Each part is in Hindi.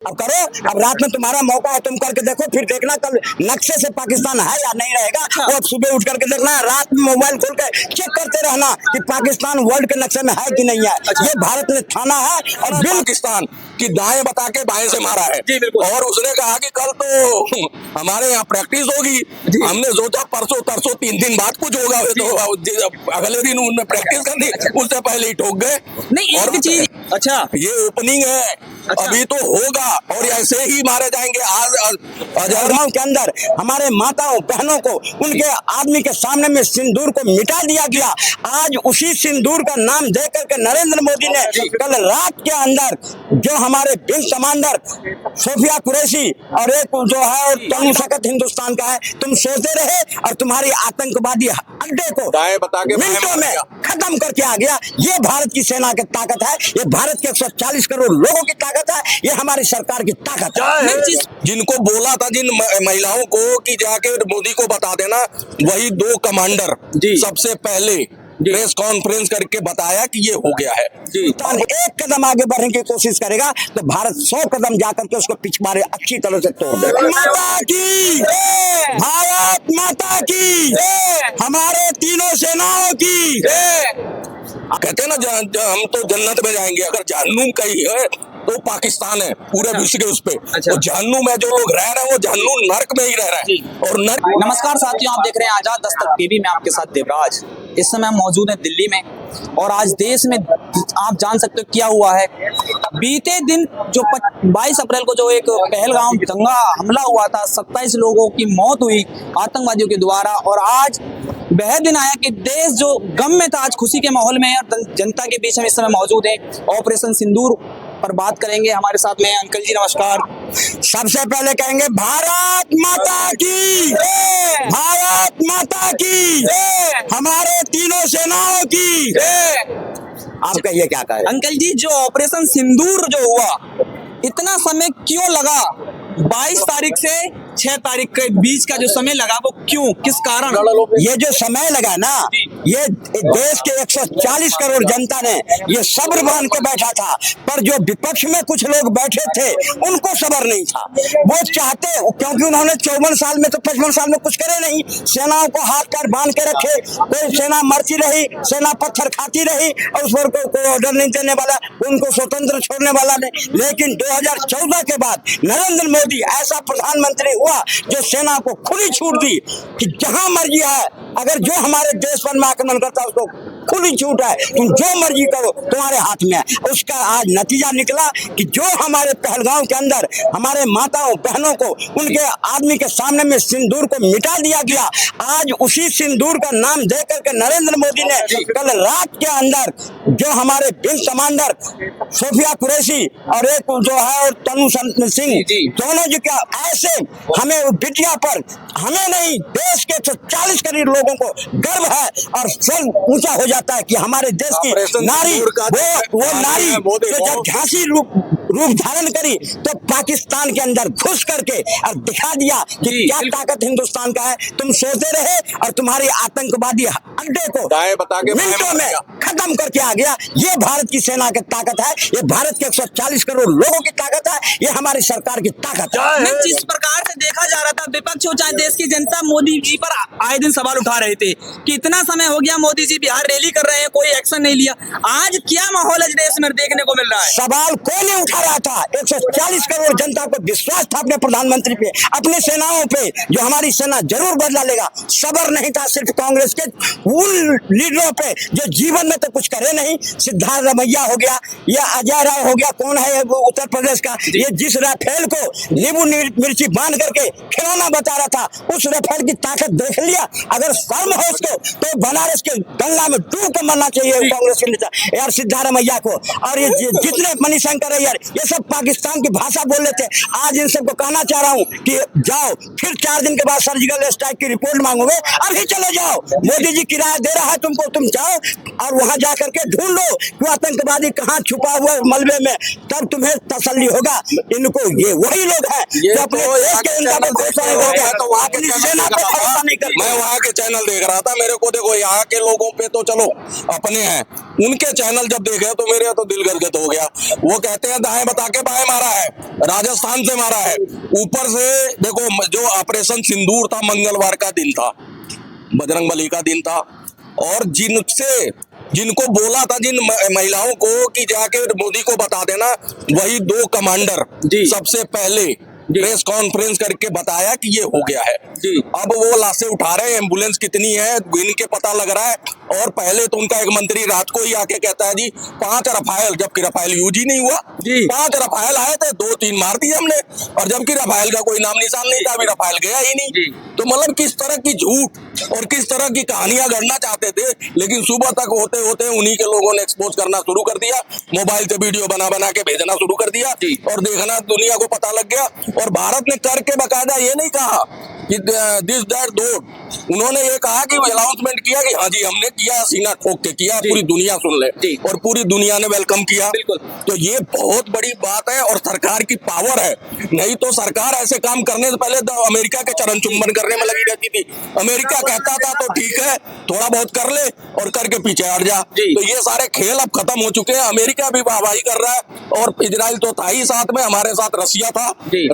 अब करो, अब रात में तुम्हारा मौका है, तुम करके देखो, फिर देखना कल नक्शे से पाकिस्तान है या नहीं रहेगा। वो अब सुबह उठ करके देखना, रात में मोबाइल खोल के चेक करते रहना कि पाकिस्तान वर्ल्ड के नक्शे में है कि नहीं है। ये भारत में थाना है और पाकिस्तान की दाएं बता के बाएं से मारा है। और उसने कहा कि कल तो हमारे यहाँ प्रैक्टिस होगी। हमने सोचा परसों तरसों 3 दिन बाद कुछ होगा, तो अगले दिन उन्होंने प्रैक्टिस कर दी, उससे पहले ही ठोक गए। नहीं एक चीज, अच्छा ये ओपनिंग है, अभी तो होगा और ऐसे ही मारे जाएंगे। आज गाँव के अंदर हमारे माताओं बहनों को उनके आदमी के सामने में सिंदूर को मिटा दिया गया। आज उसी सिंदूर का नाम दे करके नरेंद्र मोदी ने कल रात के अंदर जो हमारे विंग कमांडर सोफिया कुरैशी और एक जो है तनु सकत हिंदुस्तान का है, तुम सोचते रहे और तुम्हारी आतंकवादी अड्डे को बता के मिनटों में खत्म करके आ गया। ये भारत की सेना की ताकत है, ये भारत के 140 करोड़ लोगों की ताकत है, ये हमारी सरकार की ताकत है। जिनको बोला था जिन महिलाओं को कि जाके मोदी को बता देना, वही 2 कमांडर सबसे पहले प्रेस कॉन्फ्रेंस करके बताया कि ये हो गया है। तो एक कदम आगे बढ़ने की कोशिश करेगा तो भारत 100 कदम जाकर के उसको पिछवाड़े अच्छी तरह से तोड़ देगा। माता की, भारत माता की, हमारे तीनों सेनाओं की। कहते हैं ना, हम तो जन्नत में जाएंगे, अगर जहन्नुम कहीं है तो पाकिस्तान है पूरे विश्व के उस पे। तो जहन्नुम में जो लोग रह रहे हैं वो जहन्नुम नर्क में ही रह रहे हैं। और नमस्कार साथियों, आप देख रहे हैं आजाद दस्तक टीवी में आपके साथ देवराज। इस समय हम मौजूद हैं दिल्ली में और आज देश में आप जान सकते हो क्या हुआ है। बीते दिन जो 22 अप्रैल को जो एक पहलगाम दंगा हमला हुआ था, 27 लोगों की मौत हुई आतंकवादियों के द्वारा, और आज वह दिन आया कि देश जो गम में था आज खुशी के माहौल में है और जनता के बीच हम इस समय मौजूद हैं। ऑपरेशन सिंदूर पर बात करेंगे, हमारे साथ में अंकल जी नमस्कार। सबसे पहले कहेंगे भारत माता की, भारत माता की, हमारे तीनों सेनाओं की। आप कहिए क्या कहें अंकल जी, जो ऑपरेशन सिंदूर जो हुआ, इतना समय क्यों लगा? 22 तारीख से 6 तारीख के बीच का जो समय लगा वो क्यों, किस कारण? ये जो समय लगा ना, ये देश के 140 करोड़ जनता ने ये सब्र बांध के बैठा था, पर जो विपक्ष में कुछ लोग बैठे थे उनको सब्र नहीं था। वो चाहते, क्योंकि उन्होंने 54 साल में तो 55 साल में कुछ करे नहीं, सेनाओं को हाथ पैर बांध के रखे, कोई सेना मरती रही, सेना पत्थर खाती रही और उस पर कोई ऑर्डर नहीं देने वाला, उनको स्वतंत्र छोड़ने वाला नहीं। लेकिन 2014 के बाद नरेंद्र मोदी ऐसा प्रधानमंत्री हुआ जो सेना को खुली छूट दी कि जहां मर्जी है, अगर जो हमारे देश पर आक्रमण करता है उसको खुली छूट है, तुम जो मर्जी करो, तुम्हारे हाथ में है। उसका आज नतीजा निकला कि जो हमारे पहलगाम के अंदर हमारे माताओं बहनों को उनके आदमी के सामने में सिंदूर को मिटा दिया गया। आज उसी सिंदूर का नाम दे करके नरेंद्र मोदी ने कल रात के अंदर जो हमारे विंग कमांडर सोफिया कुरैशी और एक जो है तनु सिंह, दोनों जो क्या ऐसे हमें बिटिया पर, हमें नहीं, देश के 40 करोड़ लोगों को गर्व है और सर ऊंचा हो जाता है कि हमारे देश की नारी, वो नारी जो जब झांसी रूप धारण करी तो पाकिस्तान के अंदर घुस करके और दिखा दिया कि क्या ताकत हिंदुस्तान का है। तुम सोचते रहे और तुम्हारी आतंकवादी अड्डे को बता के मिनटों में खत्म करके आ गया। ये भारत की सेना की ताकत है, ये भारत के 140 करोड़ लोगों की ताकत है, ये हमारी सरकार की ताकत है। जिस प्रकार से देखा जा रहा था, विपक्ष हो चाहे देश की जनता मोदी जी पर आए दिन सवाल उठा रहे थे कि इतना समय हो गया मोदी जी बिहार रैली कर रहे हैं, कोई एक्शन नहीं लिया। आज क्या माहौल है देश में देखने को मिल रहा है? सवाल कोई नहीं उठा रहा था। 140 करोड़ जनता को विश्वास था अपने प्रधानमंत्री पे, अपने सेनाओं पे, जो हमारी सेना जरूर बदला लेगा। सबर नहीं था सिर्फ कांग्रेस के उन लीडरों पे जो जीवन में तो कुछ करे नहीं। सिद्धार्थ रमैया हो गया या अजय राय हो गया, कौन है वो उत्तर प्रदेश का, ये जिस राफेल को नींबू मिर्ची बांध करके खिलौना बता रहा था, उस राफेल की ताकत देख लिया। अगर शर्म हो उसको तो बनारस के गंगा में डूब कर मरना चाहिए कांग्रेस के नेता यार सिद्धार्थ रमैया को। और ये जितने मणिशंकर अय्यर, ये सब पाकिस्तान की भाषा बोल रहे थे। आज इन सबको कहना चाह रहा हूँ कि जाओ, फिर 4 दिन के बाद सर्जिकल स्ट्राइक की रिपोर्ट मांगोगे, अभी चले जाओ। मोदी जी की राय दे रहा है तुमको, तुम जाओ और वहां जाकर के ढूंढ लो कि आतंकवादी कहाँ छुपा हुआ है मलबे में, तब तुम्हें तसल्ली होगा। इनको ये वही लोग हैं ये जो अपने तो देश के इंदा पे घोषणाएं हो गए, तो वहाँ के अपनी चैनल सेना पे भरोसा नहीं करते। मैं वहाँ के चैनल देख रहा था, मेरे को देखो यहाँ के लोगों पे तो चलो अपने हैं, उनके चैनल जब देखे तो मेरे तो दिल गदगद हो गया। वो कहते हैं दाएं बता के बाएं मारा है, राजस्थान से मारा है, ऊपर से देखो जो ऑपरेशन सिंदूर था, मंगलवार का दिन था, बजरंगबली का दिन था, और जिनको बोला था जिन महिलाओं को कि जाके मोदी को बता देना, वही 2 कमांडर सबसे पहले प्रेस कॉन्फ्रेंस करके बताया कि ये हो गया है। अब वो लाशें उठा रहे हैं, एम्बुलेंस कितनी है गिन के पता लग रहा है। और पहले तो उनका एक मंत्री रात को ही आके कहता है जी 5 रफाल, जबकि रफाल यूज ही नहीं हुआ, 5 रफाल आए थे, 2-3 मार दिए हमने, और जबकि रफाल का कोई नाम निशान नहीं था, अभी रफाल गया ही नहीं। तो मतलब किस तरह की झूठ और किस तरह की कहानियां गढ़ना चाहते थे, लेकिन सुबह तक होते होते उन्हीं के लोगों ने एक्सपोज करना शुरू कर दिया, मोबाइल से वीडियो बना बना के भेजना शुरू कर दिया, और देखना दुनिया को पता लग गया। और भारत ने करके बकायदा ये नहीं कहा कि दिस दैट दो, उन्होंने ये कहा कि अनाउंसमेंट किया कि हाँ जी हमने किया, सीना ठोक के किया, पूरी दुनिया सुन ले, और पूरी दुनिया ने वेलकम किया। तो ये बहुत बड़ी बात है, और सरकार की पावर है। नहीं तो सरकार ऐसे काम करने से पहले तो अमेरिका के चरण चुम्बन करने में लगी रहती थी। अमेरिका कहता था तो ठीक है, थोड़ा बहुत कर ले और करके पीछे हट जा। तो ये सारे खेल अब खत्म हो चुके हैं। अमेरिका भी वाहवाही कर रहा है, और इजराइल तो था ही साथ में, हमारे साथ रसिया था।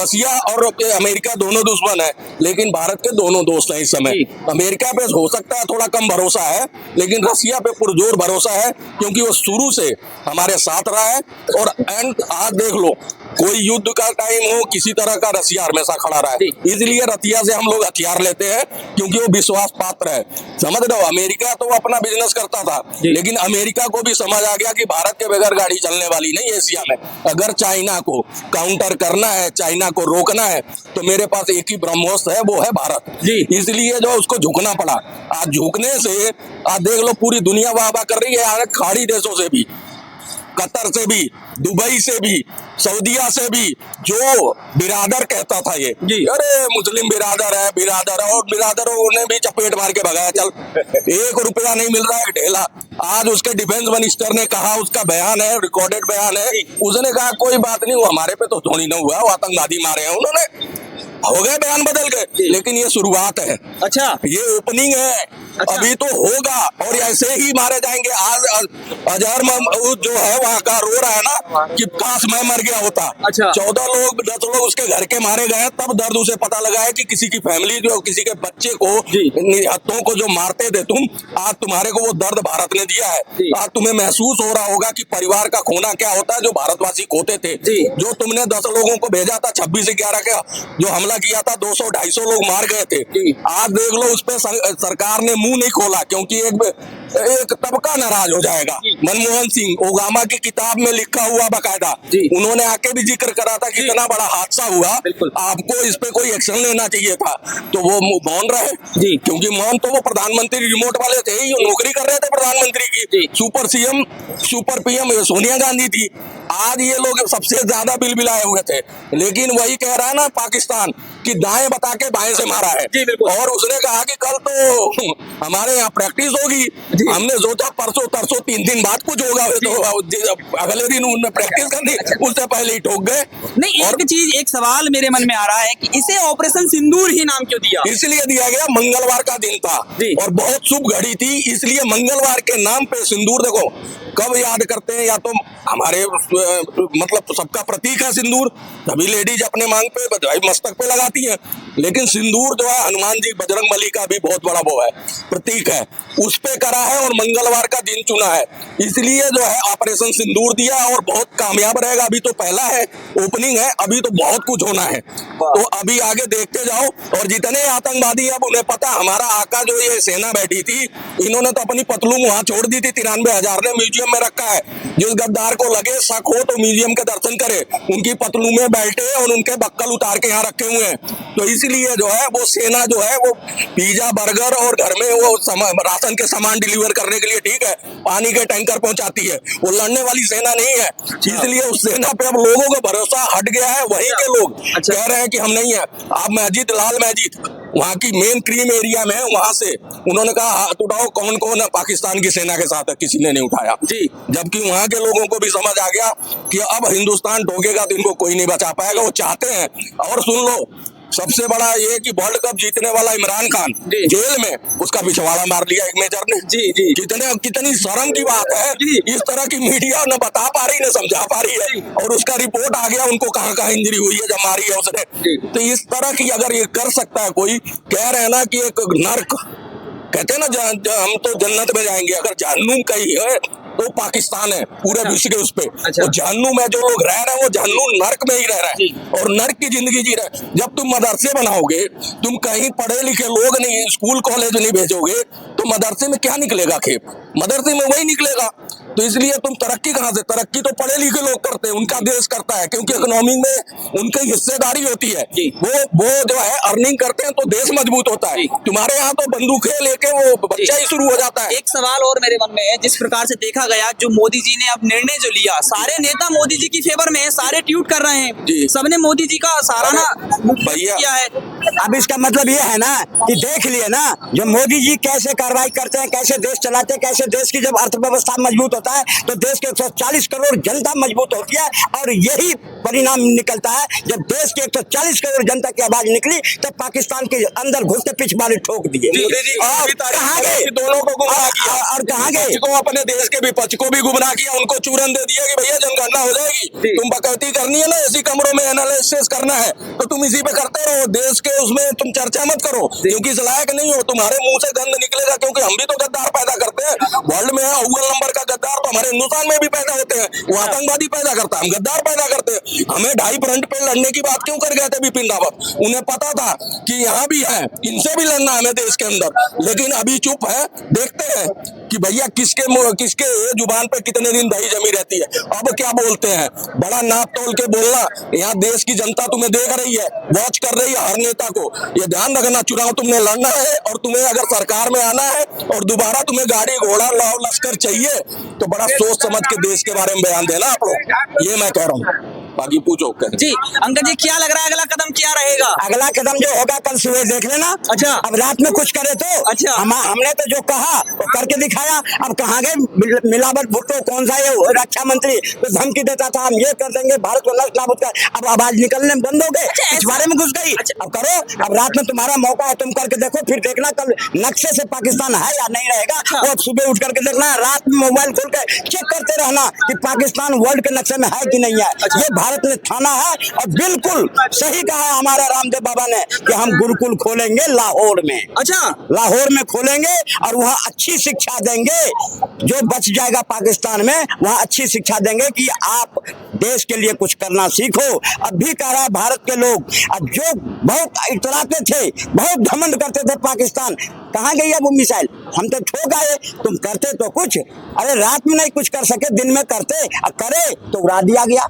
रसिया और अमेरिका दोनों दुश्मन है, लेकिन भारत के दोनों दोस्त हैं इस समय। अमेरिका पे हो सकता है थोड़ा कम भरोसा है, लेकिन रसिया पे पुरजोर भरोसा है, क्योंकि वो शुरू से हमारे साथ रहा है। और एंड आज देख लो, कोई युद्ध का टाइम हो, किसी तरह का रसिया हमेशा खड़ा रहा है। इसलिए रसिया से हम लोग हथियार लेते हैं, क्योंकि वो विश्वास पात्र है। समझ रहे हो, अमेरिका तो वो अपना बिजनेस करता था, लेकिन अमेरिका को भी समझ आ गया कि भारत के बगैर गाड़ी चलने वाली नहीं एशिया में। अगर चाइना को काउंटर करना है, चाइना को रोकना है, तो मेरे पास एक ही ब्रह्मोस्त्र है, वो है भारत। इसलिए जो उसको झुकना पड़ा। आज झुकने से आज देख लो पूरी दुनिया वाह वाह कर रही है, खाड़ी देशों से भी, कतर से भी, दुबई से भी, सऊदीया से भी, जो बिरादर कहता था ये अरे मुस्लिम बिरादर है, बिरादर, और बिरादरों ने भी चपेट मार के भगाया। चल 1 रुपया नहीं मिल रहा है ढेला। आज उसके डिफेंस मिनिस्टर ने कहा, उसका बयान है, रिकॉर्डेड बयान है, उसने कहा कोई बात नहीं, वो हमारे पे तो थोड़ी ना हुआ, वो आतंकवादी मारे हैं उन्होंने, हो गए बयान बदल गए। लेकिन ये शुरुआत है, अच्छा ये ओपनिंग है, अच्छा। अभी तो होगा, और ऐसे ही मारे जाएंगे। आज अजहर जो है वहाँ का रो रहा है ना कि काश मैं मर गया होता। अच्छा। 14 लोग 10 लोग उसके घर के मारे गए, तब दर्द उसे पता लगा है कि किसी की फैमिली जो किसी के बच्चे को, निहत्तों को जो मारते थे तुम, आज तुम्हारे को वो दर्द भारत ने दिया है। आज तुम्हें महसूस हो रहा होगा कि परिवार का खोना क्या होता है, जो भारतवासी खोते थे। जो तुमने 10 लोगों को भेजा था 26/11 का जो हमला किया था, 200-250 लोग मार गए थे। आज देख लो उस पर सरकार ने मुंह नहीं खोला, क्योंकि एक तबका नाराज हो जाएगा। मनमोहन सिंह ओबामा की किताब में लिखा हुआ बकायदा, उन्होंने आके भी जिक्र करा था कि इतना बड़ा हादसा हुआ, आपको इस पे कोई एक्शन लेना चाहिए था, तो वो मौन रहे। क्योंकि मौन तो वो प्रधानमंत्री रिमोट वाले थे ही, नौकरी कर रहे थे प्रधानमंत्री की। Super CM super PM Sonia Gandhi थी। आज ये लोग सबसे ज्यादा बिलबिलाए हुए थे, लेकिन वही कह रहा है ना पाकिस्तान कि दाएं बता के बाएं से मारा है। और उसने कहा कि कल तो हमारे यहाँ प्रैक्टिस होगी, हमने सोचा परसों तरसों 3 दिन बाद कुछ होगा, तो अगले दिन उन्होंने प्रैक्टिस कर दी, उससे पहले ही ठोक गए। नहीं, एक सवाल मेरे मन में आ रहा है कि इसे ऑपरेशन सिंदूर ही नाम क्यों दिया? इसलिए दिया गया, मंगलवार का दिन था और बहुत शुभ घड़ी थी, इसलिए मंगलवार के नाम पे सिंदूर। देखो कब याद करते हैं, या तो हमारे मतलब सबका प्रतीक है सिंदूर, सभी लेडीज अपने मांग पे मस्तक पे लगाती हैं, लेकिन सिंदूर जो है हनुमान जी बजरंगबली का भी बहुत बड़ा वो है, प्रतीक है, उस पे करा है और मंगलवार का दिन चुना है, इसलिए जो है ऑपरेशन सिंदूर दिया और बहुत कामयाब रहेगा। अभी तो पहला है, ओपनिंग है, अभी तो बहुत कुछ होना है, तो अभी आगे देखते जाओ। और जितने आतंकवादी अब उन्हें पता, हमारा आका जो ये सेना बैठी थी, इन्होंने तो अपनी पतलून वहां छोड़ दी थी, 93,000 ने म्यूजियम में रखा है। जिस गद्दार को लगे शक हो तो म्यूजियम के दर्शन करे, उनकी पतलून में बैठे और उनके बक्कल उतार के यहाँ रखे हुए हैं। तो इसलिए जो है वो सेना जो है वो पिज्जा बर्गर और घर में वो राशन के सामान डिलीवर करने के लिए, ठीक है, पानी के टैंकर पहुंचाती है, वो लड़ने वाली सेना नहीं है। इसलिए उस सेना पे अब लोगों का भरोसा हट गया है। वहीं के लोग कह रहे हैं कि हम नहीं है। आप मस्जिद लाल मस्जिद वहाँ की मेन क्रीम एरिया में, वहां से उन्होंने कहा हाथ उठाओ, कौन कौन है पाकिस्तान की सेना के साथ है, किसी ने नहीं उठाया जी। जबकि वहाँ के लोगों को भी समझ आ गया कि अब हिंदुस्तान ठोकेगा तो इनको कोई नहीं बचा पाएगा, वो चाहते हैं। और सुन लो, सबसे बड़ा ये कि वर्ल्ड कप जीतने वाला इमरान खान जेल में, उसका पिछवाड़ा मार लिया एक मेजर ने। जी। कितनी शर्म की बात है। इस तरह की मीडिया न बता पा रही, न समझा पा रही है, और उसका रिपोर्ट आ गया उनको कहाँ कहाँ इंजरी हुई है, जब मारी है उसने। तो इस तरह की अगर ये कर सकता है कोई, कह रहे हैं ना कि एक नर्क, कहते हैं ना हम तो जन्नत में जाएंगे, अगर जहन्नुम कहीं है तो पाकिस्तान है पूरे विश्व के उस पे। अच्छा। तो जहन्नुम में जो लोग रह रहे हैं वो जहन्नुम नर्क में ही रह रहे हैं और नर्क की जिंदगी जी रहे हैं। जब तुम मदरसे बनाओगे, तुम कहीं पढ़े लिखे लोग नहीं, स्कूल कॉलेज नहीं भेजोगे, तो मदरसे में क्या निकलेगा खेप? मदरसे में वही निकलेगा। तो इसलिए तुम तरक्की कहाँ से? तरक्की तो पढ़े लिखे लोग करते हैं, उनका देश करता है, क्योंकि इकोनॉमी में उनकी हिस्सेदारी होती है। वो जो है अर्निंग करते हैं तो देश मजबूत होता है। तुम्हारे यहाँ तो बंदूकें लेके वो बच्चा ही शुरू हो जाता है। एक सवाल और मेरे मन में है, जिस प्रकार से देखा गया जो मोदी जी ने अब निर्णय जो लिया, सारे नेता मोदी जी की फेवर में है, सारे ट्वीट कर रहे हैं, सबने मोदी जी का सराहना किया है। अब इसका मतलब ये है ना कि देख लिए ना, जो मोदी जी कैसे कार्रवाई करते हैं, कैसे देश चलाते हैं, कैसे देश की जब अर्थव्यवस्था मजबूत होता है तो देश के 140 करोड़ जनता मजबूत होती है। और यही परिणाम निकलता है, जब देश के 140 करोड़ जनता की आवाज निकली तब पाकिस्तान के अंदर घुस के पिछवाड़े ठोक दिए। और कहाँ गए? दोनों को गुमराह किया और कहाँ गए? को अपने देश के विपक्ष को भी गुमराह किया, उनको चूरन दे दिया कि भैया जनगणना हो जाएगी, तुम बकौती करनी है ना, ऐसी कमरों में एनालिसिस करना है तो तुम इसी पे करते रहो, देश के उसमें तुम चर्चा मत करो, क्योंकि इस लायक नहीं हो, तुम्हारे मुंह से गंद निकलेगा। क्योंकि हम भी तो गद्दार पैदा करते हैं, वर्ल्ड में अव्वल नंबर का गद्दार तो हमारे हिंदुस्तान में भी पैदा होते हैं। वो आतंकवादी पैदा करता है, हम गद्दार पैदा करते हैं। हमें 2.5 फ्रंट पे लड़ने की बात क्यों कर गए थे बिपिन रावत? उन्हें पता था कि यहाँ भी है, इनसे भी लड़ना हमें देश के अंदर, लेकिन अभी चुप है। देखते हैं कि भैया किसके जुबान पे कितने दिन दही जमी रहती है। अब क्या बोलते हैं, बड़ा नाप तोल के बोलना। यहाँ देश की जनता तुम्हें देख रही है, वॉच कर रही है हर नेता को। ये ध्यान रखना, चुनाव तुमने लड़ना है और तुम्हें अगर सरकार में आना है और दोबारा तुम्हें गाड़ी घोड़ा लाव लश्कर चाहिए तो बड़ा सोच समझ के देश के बारे में बयान देना आप लोग, ये मैं कह रहा हूँ। बाकी पूछो जी अंकल जी, क्या लग रहा है अगला कदम क्या रहेगा? अगला कदम जो होगा कल सुबह देख लेना। अच्छा। अब रात में कुछ करे तो अच्छा। हमने तो जो कहा वो करके दिखाया। अब कहाँ गए मिलावट भुट्टो? कौन सा ये रक्षा मंत्री तो धमकी देता था हम ये कर देंगे, भारत को नष्ट नाबूद कर, अब आवाज निकलने बंद हो गए, इस बारे में घुस गई। अब करो, अब रात में तुम्हारा मौका है, तुम करके देखो, फिर देखना कल नक्शे से पाकिस्तान है या नहीं रहेगा। वो सुबह उठ करके देखना, रात में मोबाइल खोल के चेक करते रहना कि पाकिस्तान वर्ल्ड के नक्शे में है कि नहीं है। ये भारत ने ठाना है और बिल्कुल सही कहा है हमारे रामदेव बाबा ने कि हम गुरुकुल खोलेंगे लाहौर में। अच्छा। लाहौर में खोलेंगे और वहाँ अच्छी शिक्षा देंगे, जो बच जाएगा पाकिस्तान में वहाँ अच्छी शिक्षा देंगे कि आप देश के लिए कुछ करना सीखो। अब भी कह रहा है भारत के लोग, अब जो बहुत इतराते थे, बहुत घमंड करते थे पाकिस्तान, कहाँ गई है वो मिसाइल? हम तो ठोक आए, तुम करते तो कुछ, अरे रात में नहीं कुछ कर सके, दिन में करते, करे तो उड़ा दिया गया।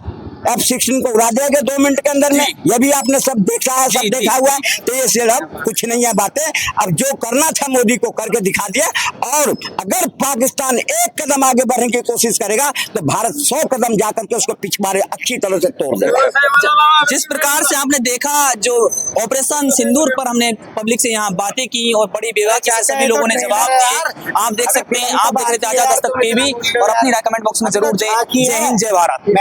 F-16 को उड़ा देंगे 2 मिनट के अंदर में। ये भी आपने सब देखा है, सब देखा हुआ है। तो ये सिर्फ कुछ नहीं है बातें, अब जो करना था मोदी को करके दिखा दिया। और अगर पाकिस्तान एक कदम आगे बढ़ने की कोशिश करेगा तो भारत 100 कदम जाकर के उसको पिछवाड़े अच्छी तरह से तोड़ देगा। जिस प्रकार से आपने देखा, जो ऑपरेशन सिंदूर पर हमने पब्लिक से यहाँ बातें की और बड़ी बेबाकी से सभी लोगों ने जवाब दिए। आप देख सकते हैं, आप देख रहे थे आजाद दस्तक टीवी, और अपनी राय कमेंट बॉक्स में जरूर दें। जय हिंद, जय भारत।